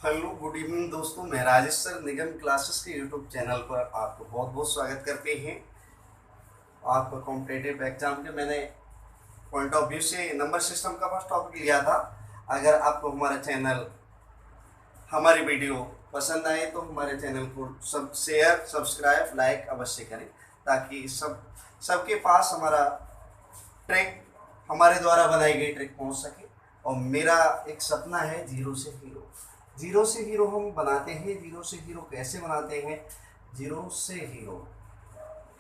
Hello good evening दोस्तों, मैं Rajesh sir निगम classes के यूट्यूब चैनल पर आपको बहुत बहुत स्वागत करते हैं। आपका कॉम्पिटेटिव एग्जाम के मैंने पॉइंट ऑफ व्यू से नंबर सिस्टम का फर्स्ट टॉपिक लिया था। अगर आपको हमारा चैनल हमारी वीडियो पसंद आए तो हमारे चैनल को सब शेयर सब्सक्राइब लाइक अवश्य करें, ताकि सबके पास हमारा ट्रैक हमारे द्वारा बनाई गई ट्रैक पहुंच सके। और मेरा एक सपना है जीरो से हीरो। जीरो से हीरो हम बनाते हैं। जीरो से हीरो कैसे बनाते हैं? जीरो से हीरो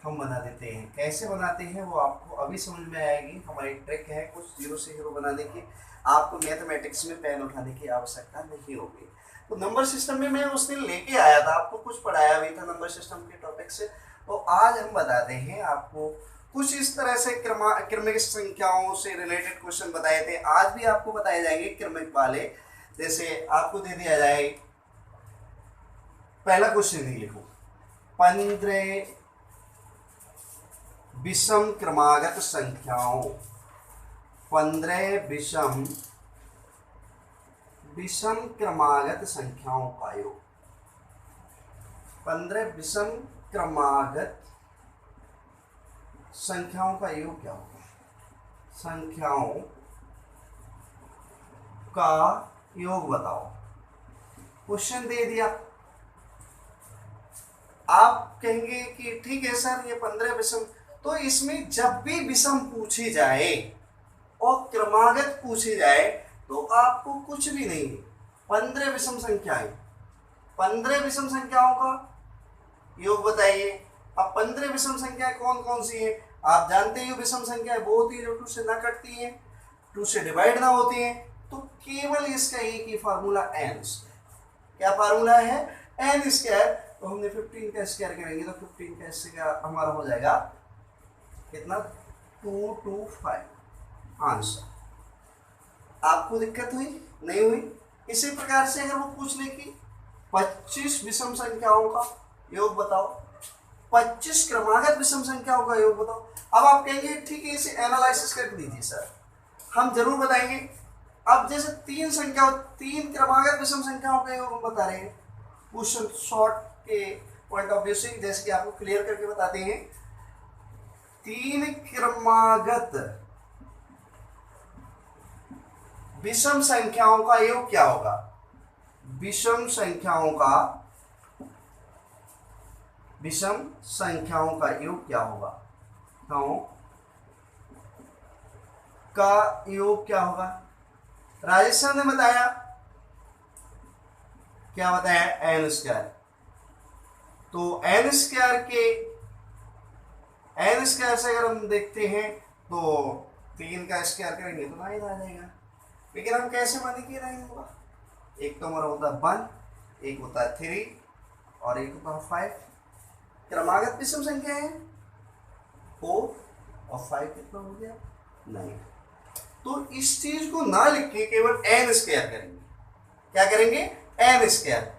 हम बना देते हैं। कैसे बनाते हैं वो आपको अभी समझ में आएगी। हमारी ट्रिक है कुछ जीरो से हीरो बनाने की। आपको मैथमेटिक्स में पेन उठाने की आवश्यकता नहीं होगी। तो नंबर सिस्टम में मैं उस दिन लेके आया था, आपको कुछ पढ़ाया भी था नंबर सिस्टम के टॉपिक से। तो आज हम बताते हैं आपको कुछ इस तरह से क्रमिक संख्याओं से रिलेटेड क्वेश्चन बताए थे। आज भी आपको बताए जाएंगे क्रमिक वाले। जैसे आपको दे दिया जाए, पहला क्वेश्चन ही लिखो, 15 विषम क्रमागत संख्याओं। 15 विषम क्रमागत संख्याओं का योग। 15 विषम क्रमागत संख्याओं का योग क्या होगा? संख्याओं का योग बताओ। क्वेश्चन दे दिया, आप कहेंगे कि ठीक है सर ये 15 विषम, तो इसमें जब भी विषम पूछी जाए और क्रमागत पूछी जाए तो आपको कुछ भी नहीं है। 15 विषम संख्याएं, 15 विषम संख्याओं का योग बताइए। अब 15 विषम संख्याएं कौन कौन सी है? आप जानते हो विषम संख्याएं वो होती है जो 2 से ना कटती है, 2 से डिवाइड ना होती है। तो केवल इसका एक ही फार्मूला n स्क्वायर। क्या फार्मूला है? n square. तो हमने 15 का स्क्वायर करेंगे तो 15 का स्क्वायर हमारा हो जाएगा कितना? 225 आंसर। आपको दिक्कत हुई? नहीं हुई? इसी प्रकार से अगर वो पूछ ले कि 25 विषम संख्याओं का योग बताओ, 25 क्रमागत विषम संख्याओं का योग बताओ। अब आप कहेंगे ठीक है इसे एनालिसिस कर दीजिए सर, हम जरूर बताएंगे। अब जैसे 3 क्रमागत विषम संख्याओं का योग हम बता रहे हैं क्वेश्चन शॉर्ट के पॉइंट ऑफ व्यू से, जैसे कि आपको क्लियर करके बताते हैं। 3 क्रमागत विषम संख्याओं का योग क्या होगा? विषम संख्याओं का योग क्या होगा? का योग क्या होगा? राजेश सर ने बताया, क्या बताया? N square. तो एन स्क्वायर से अगर हम देखते हैं तो 3 का स्क्वायर करेंगे तो 9 आ जाएगा। लेकिन हम कैसे माने कि 9 होगा? एक तो हमारा होता है 1, एक होता है 3 और एक होता है 5। क्रमागत विषम संख्या है 4 और 5 कितना हो गया? 9। तो इस चीज को ना लिख के केवल एन स्क्वायर करेंगे। क्या करेंगे? N square.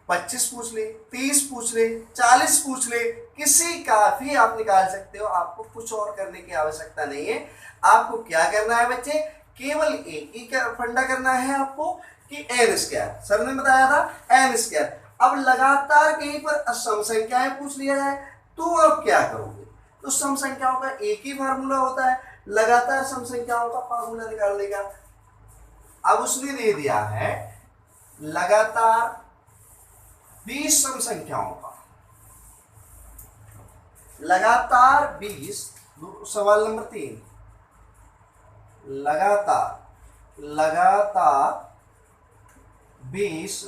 25 पूछ ले, 30 पूछ ले, 40 पूछ ले, किसी का भी आप निकाल सकते हो। आपको कुछ और करने की आवश्यकता नहीं है। आपको क्या करना है बच्चे? केवल एक ही फंडा करना है आपको कि एन स्क्वायर। सर ने बताया था एन स्क्वायर। अब लगातार कहीं पर सम संख्याएं पूछ लिया जाए तो आप क्या करोगे? तो सम संख्याओं का एक ही फार्मूला होता है, लगातार सम संख्याओं का फार्मूला निकालने का। अब उसने दे दिया है लगातार 20 सम संख्याओं का। लगातार 20, सवाल नंबर 3, लगातार 20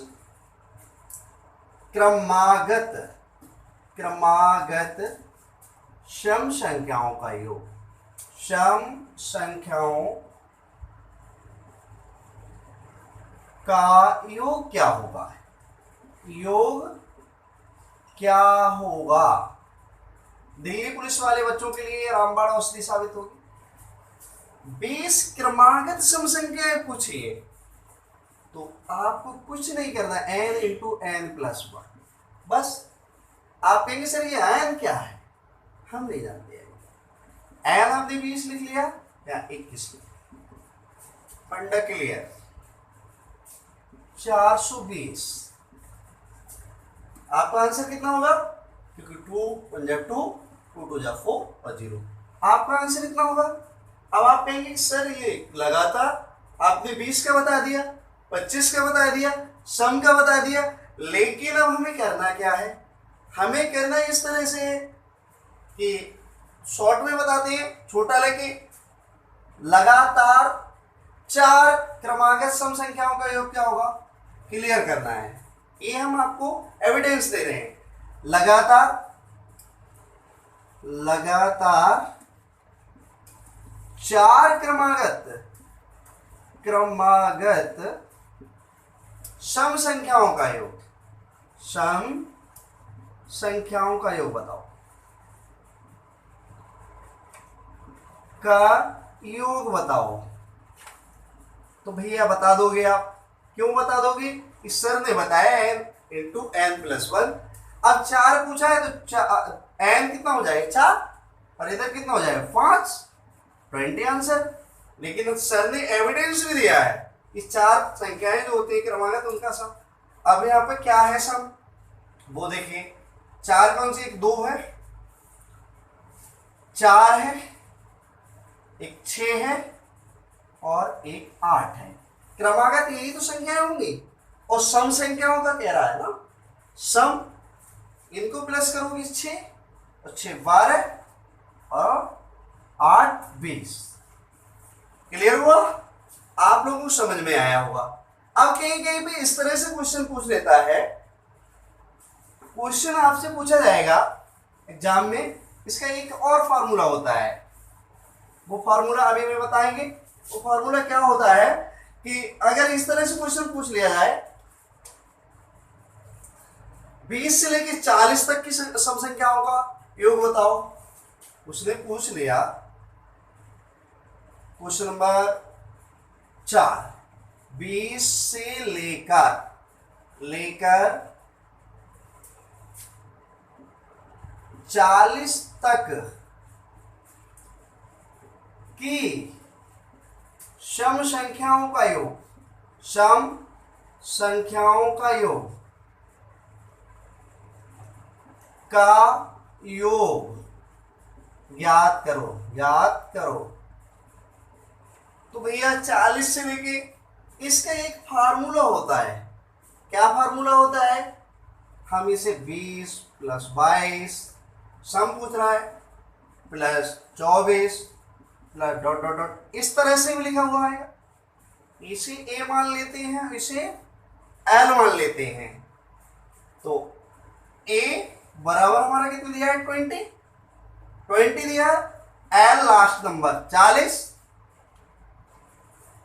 क्रमागत सम संख्याओं का योग। सम संख्याओं का योग क्या होगा? योग क्या होगा? दिल्ली पुलिस वाले बच्चों के लिए रामबाण औषधि साबित होगी। 20 क्रमागत सम संख्याएं पूछिए तो आपको कुछ नहीं करना, n इंटू एन प्लस 1। बस आप कहेंगे सर ये n क्या है? हम नहीं जानते हैं। n हमने 20 लिख लिया या 21 लिख लिया, फंडा क्लियर। 420। आपका आंसर कितना होगा, क्योंकि 2 1 जा 2, 2 2 जा 4 और 0। आपका आंसर कितना होगा। अब आप कहेंगे सर ये लगातार आपने 20 का बता दिया, 25 का बता दिया, सम का बता दिया, लेकिन अब हमें करना क्या है, हमें करना इस तरह से है कि शॉर्ट में बताते हैं, छोटा लेके लगातार 4 क्रमागत सम संख्याओं का योग क्या होगा क्लियर करना है। ये हम आपको एविडेंस दे रहे हैं। लगातार 4 क्रमागत सम संख्याओं का योग, सम संख्याओं का योग बताओ, का योग बताओ। तो भैया बता दोगे आप, क्यों बता दोगे, इस सर ने बताया n इंटू n+1। अब 4 पूछा है तो n कितना हो जाएगा 4, और इधर कितना हो जाएगा 5, 20 आंसर। लेकिन सर ने एविडेंस भी दिया है, इस 4 संख्याएं जो होती है क्रमागत उनका सम। अब यहाँ पे क्या है सम, वो देखिए 4 कौन सी, एक 2 है, 4 है, एक 6 है और एक 8 है। क्रमागत यही तो संख्याएं होंगी, और सम संख्याओं का कह रहा है ना, सम इनको प्लस करोगे 6 और 6 12 और 8 20। क्लियर हुआ, आप लोगों को समझ में आया होगा। अब कहीं कहीं पे इस तरह से क्वेश्चन पूछ लेता है, क्वेश्चन आपसे पूछा जाएगा एग्जाम में, इसका एक और फार्मूला होता है, वो फार्मूला अभी में बताएंगे। वो फार्मूला क्या होता है कि अगर इस तरह से क्वेश्चन पूछ लिया जाए, 20 से लेकर 40 तक की सम संख्याओं का योग बताओ, उसने पूछ लिया क्वेश्चन नंबर 4, 20 से लेकर 40 तक की सम संख्याओं का योग, सम संख्याओं का योग का योग ज्ञात करो। तो भैया 40 से लेके इसका एक फार्मूला होता है। क्या फार्मूला होता है, हम इसे 20 + 22 सम पूछ रहा है, plus 24 plus dot dot dot, इस तरह से भी लिखा हुआ है। इसे a मान लेते हैं, इसे l मान लेते हैं। तो a बराबर हमारा कितना दिया है 20 दिया, l लास्ट नंबर 40।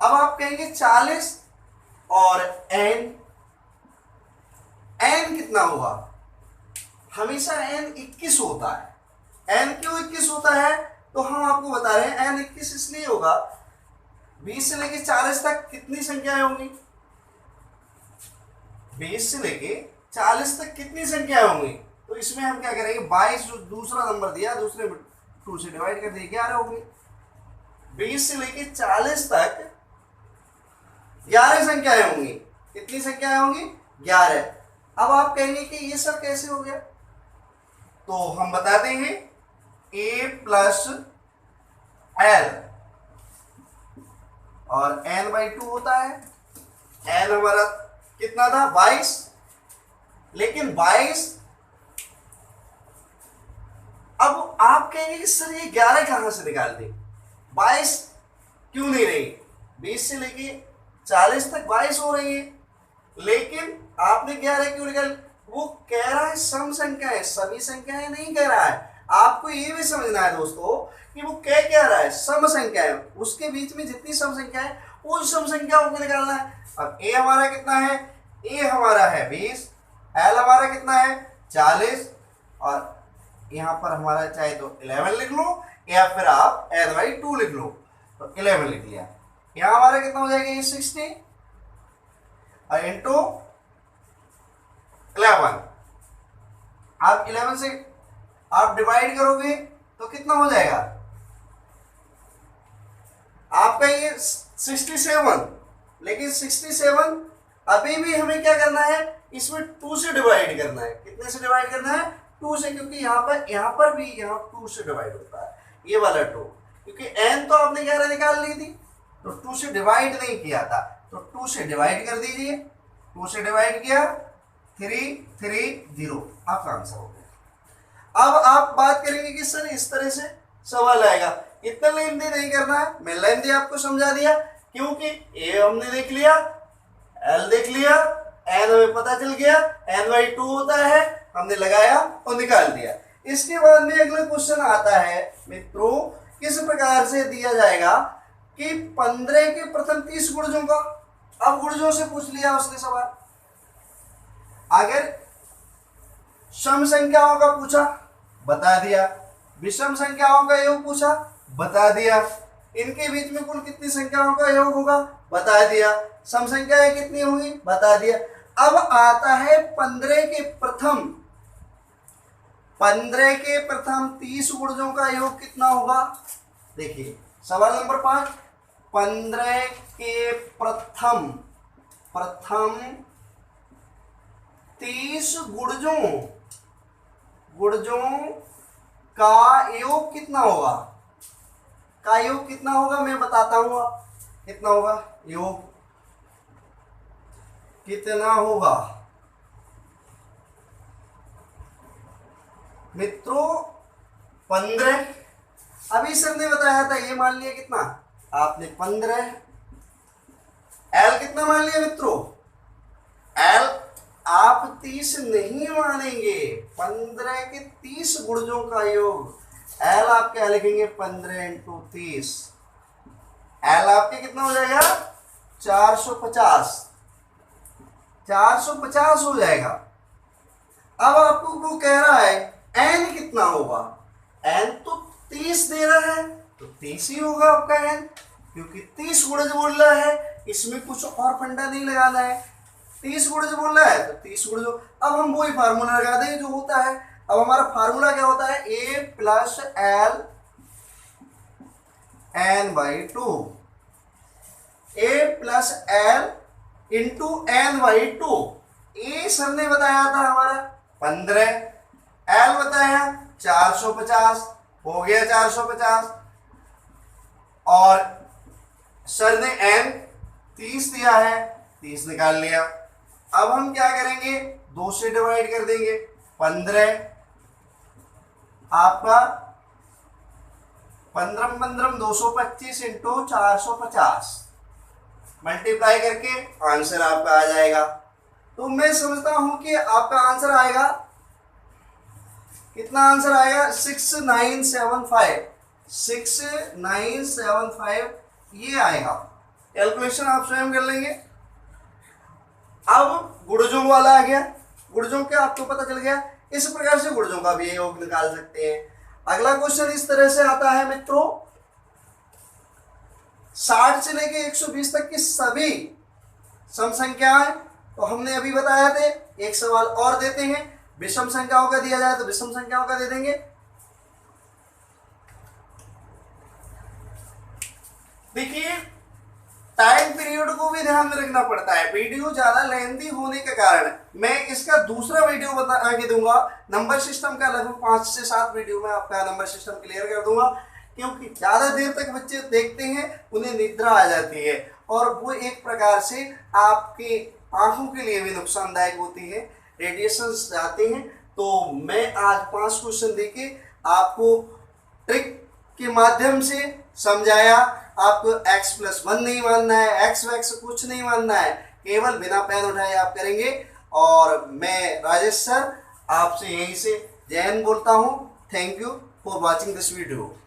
अब आप कहेंगे 40 और n कितना हुआ, हमेशा n 21 होता है। n क्यों 21 होता है, तो हम आपको बता रहे हैं n 21 इसलिए होगा, 20 से लेके 40 तक कितनी संख्याएं होंगी, 20 से लेके 40 तक कितनी संख्याएं होंगी। तो इसमें हम क्या करेंगे, 22 जो दूसरा नंबर दिया, दूसरे 2 से डिवाइड कर दिए 11 होंगी। 20 से लेके 40 तक 11 संख्याएं होंगी। कितनी संख्याएं होंगी, 11। अब आप कहेंगे कि ये सब कैसे हो गया, तो हम बताते हैं a + l और n/2 होता है। n हमारा कितना था 22, लेकिन 22, अब आप कहेंगे कि सर ये 11 कहां से निकाल दे, 22 क्यों नहीं रही, 20 से लेके 40 तक 22 हो रही है, लेकिन आपने 11 क्यों निकाल, वो कह रहा है सम संख्या है, सभी संख्याएं नहीं कह रहा है। आपको ये भी समझना है दोस्तों कि वो क्या रहा है, सम संख्या है, उसके बीच में जितनी सम संख्या है उन सम संख्याओं को निकालना है। अब a हमारा कितना है, a हमारा है 20, l हमारा कितना है 40, और यहाँ पर हमारा चाहे तो 11 लिख लो या फिर आप n/2 लिख लो, तो 11 लिख लिया। यहाँ हमारा कितना हो जाएगा, ये 60 और इंटू 11, आप 11 से आप डिवाइड करोगे तो कितना हो जाएगा आपका, ये 67, लेकिन 67 अभी भी हमें क्या करना है, इसमें 2 से डिवाइड करना है। कितने से डिवाइड करना है, 2 से, क्योंकि यहाँ पर भी यहाँ 2 से डिवाइड होता है, ये वाला 2, क्योंकि n तो आपने 11 निकाल ली थी, तो 2 से डिवाइड नहीं किया था, तो 2 से डिवाइड कर दीजिए। 2 से डिवाइड किया, 3 3 0, आपका आंसर हो गया। अब आप बात करेंगे कि सर इस तरह से सवाल आएगा, इतना लेंथी नहीं करना है, मैं लेंथी आपको समझा दिया, क्योंकि ए हमने देख लिया, एल देख लिया, एन हमें पता चल गया, n/2 होता है, हमने लगाया और निकाल दिया। इसके बाद में अगला क्वेश्चन आता है मित्रों, किस प्रकार से दिया जाएगा कि 15 के प्रथम 30 गुणजों का, अब गुणजों से पूछ लिया उसने सवाल। अगर सम संख्याओं का पूछा, बता दिया, विषम संख्याओं का योग पूछा, बता दिया, इनके बीच में कुल कितनी संख्याओं का योग होगा, बता दिया, सम संख्याएं कितनी होंगी, बता दिया। अब आता है 15 के प्रथम 30 गुणजों का योग कितना होगा। देखिए सवाल नंबर 5, 15 के प्रथम 30 गुणजों का योग कितना होगा, मैं बताता हूं, कितना होगा योग, कितना होगा मित्रों 15। अभी सर ने बताया था, ये मान लिया कितना आपने 15, एल कितना मान लिया मित्रों, एल आप 30 नहीं मानेंगे, 15 के 30 गुणजों का योग, एल आप क्या लिखेंगे 15 × 30, एल आपके कितना हो जाएगा 450 हो जाएगा। अब आपको वो कह रहा है एन कितना होगा, एन तो 30 दे रहा है, तो 30 ही होगा आपका एन, क्योंकि 30 गुणज बोल रहा है, इसमें कुछ और फंडा नहीं लगाना है, 30 गुणज बोल रहा है तो 30 गुणज। अब हम वही फार्मूला लगा देंगे जो होता है। अब हमारा फार्मूला क्या होता है, a + l n/2, a + l × n/2। A sir ने बताया था हमारा 15, एल बताया 450, हो गया 450, और सर ने एन 30 दिया है, 30 निकाल लिया। अब हम क्या करेंगे, 2 से डिवाइड कर देंगे, 15 आपका 15 225 × 450 मल्टीप्लाई करके आंसर आपका आ जाएगा। तो मैं समझता हूं कि आपका आंसर आएगा, कितना आंसर आएगा 6975 ये आएगा। कैलकुलेशन आप स्वयं कर लेंगे। अब गुणजों वाला आ गया, गुणजों के आपको पता चल गया, इस प्रकार से गुणजों का भी योग निकाल सकते हैं। अगला क्वेश्चन इस तरह से आता है मित्रों, 60 से लेके 120 तक की सभी सम संख्याएं, तो हमने अभी बताया थे, एक सवाल और देते हैं, विषम संख्याओं का दिया जाए तो विषम संख्याओं का दे देंगे। देखिए टाइम पीरियड को भी ध्यान में रखना पड़ता है, वीडियो ज्यादा लेंथी होने के कारण मैं इसका दूसरा वीडियो बता के दूंगा। नंबर सिस्टम का लगभग 5 से 7 वीडियो में आपका नंबर सिस्टम क्लियर कर दूंगा, क्योंकि ज्यादा देर तक बच्चे देखते हैं उन्हें निद्रा आ जाती है, और वो एक प्रकार से आपके आंखों के लिए भी नुकसानदायक होती है, रेडिएशन जाते हैं। तो मैं आज 5 क्वेश्चन देके आपको ट्रिक के माध्यम से समझाया। आपको x+1 नहीं मानना है, x वैक्स कुछ नहीं मानना है, केवल बिना पेन उठाए आप करेंगे। और मैं राजेश सर आपसे यहीं से जय हिंद बोलता हूँ। Thank you for watching this video.